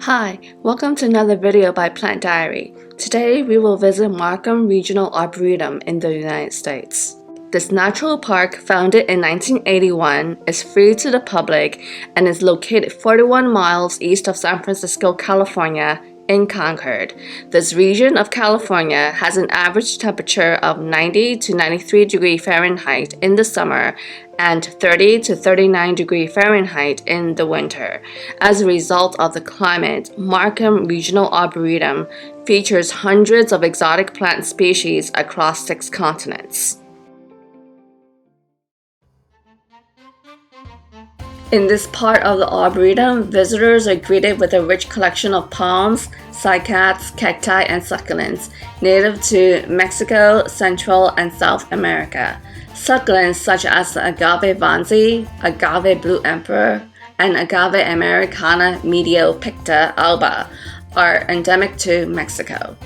Hi, welcome to another video by Plant Diary. Today we will visit Markham Regional Arboretum in the United States. This natural park, founded in 1981, is free to the public and is located 41 miles east of San Francisco, California, in Concord. This region of California has an average temperature of 90 to 93 degrees Fahrenheit in the summer and 30 to 39 degrees Fahrenheit in the winter. As a result of the climate, Markham Regional Arboretum features hundreds of exotic plant species across 6 continents. In this part of the Arboretum, visitors are greeted with a rich collection of palms, cycads, cacti, and succulents native to Mexico, Central, and South America. Succulents such as the agave vanzi, agave blue emperor, and agave americana mediopicta alba are endemic to Mexico.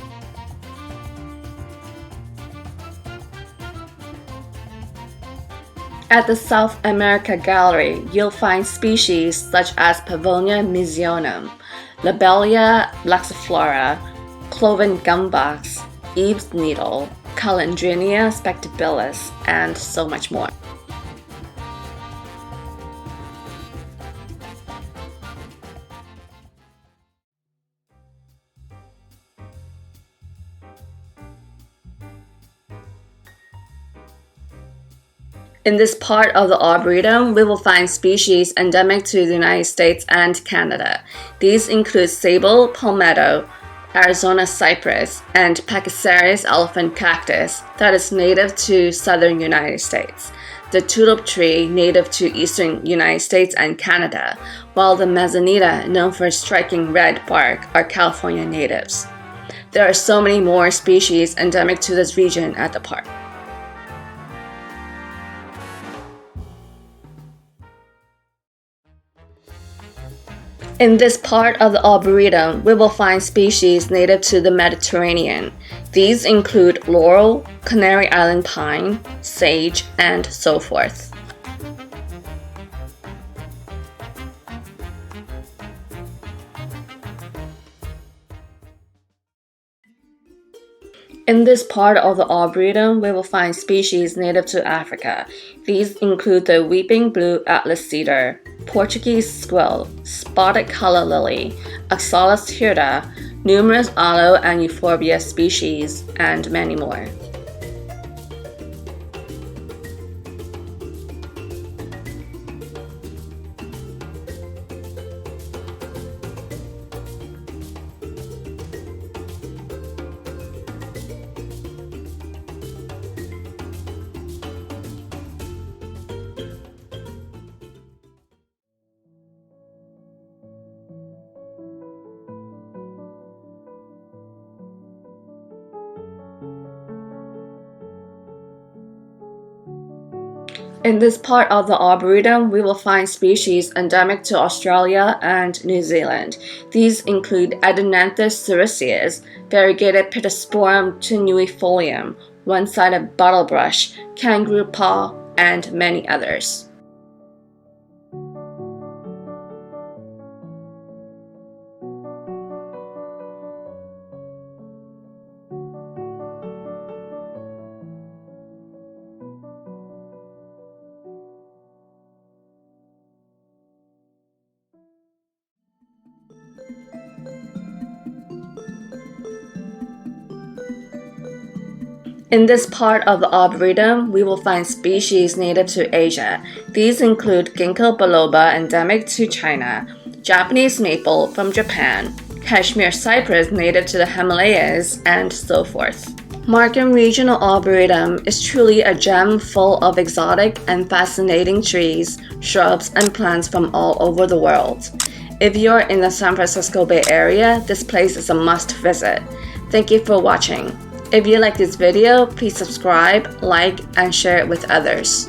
At the South America Gallery, you'll find species such as Pavonia misionum, Lobelia laxiflora, cloven gumbox, Eve's needle, Calandrinia spectabilis, and so much more. In this part of the Arboretum, we will find species endemic to the United States and Canada. These include sable palmetto, Arizona cypress, and Pachysceres elephant cactus that is native to southern United States, the tulip tree native to eastern United States and Canada, while the manzanita, known for its striking red bark, are California natives. There are so many more species endemic to this region at the park. In this part of the Arboretum, we will find species native to the Mediterranean. These include laurel, Canary Island pine, sage, and so forth. In this part of the Arboretum, we will find species native to Africa. These include the weeping blue Atlas cedar, Portuguese squill, spotted calla lily, Oxalis hirta, numerous aloe and euphorbia species, and many more. In this part of the Arboretum, we will find species endemic to Australia and New Zealand. These include Adenanthus sericius, variegated Pittosporum tenuifolium, one-sided bottlebrush, kangaroo paw, and many others. In this part of the Arboretum, we will find species native to Asia. These include Ginkgo biloba endemic to China, Japanese maple from Japan, Kashmir cypress native to the Himalayas, and so forth. Markham Regional Arboretum is truly a gem full of exotic and fascinating trees, shrubs, and plants from all over the world. If you're in the San Francisco Bay Area, this place is a must visit. Thank you for watching. If you like this video, please subscribe, like, and share it with others.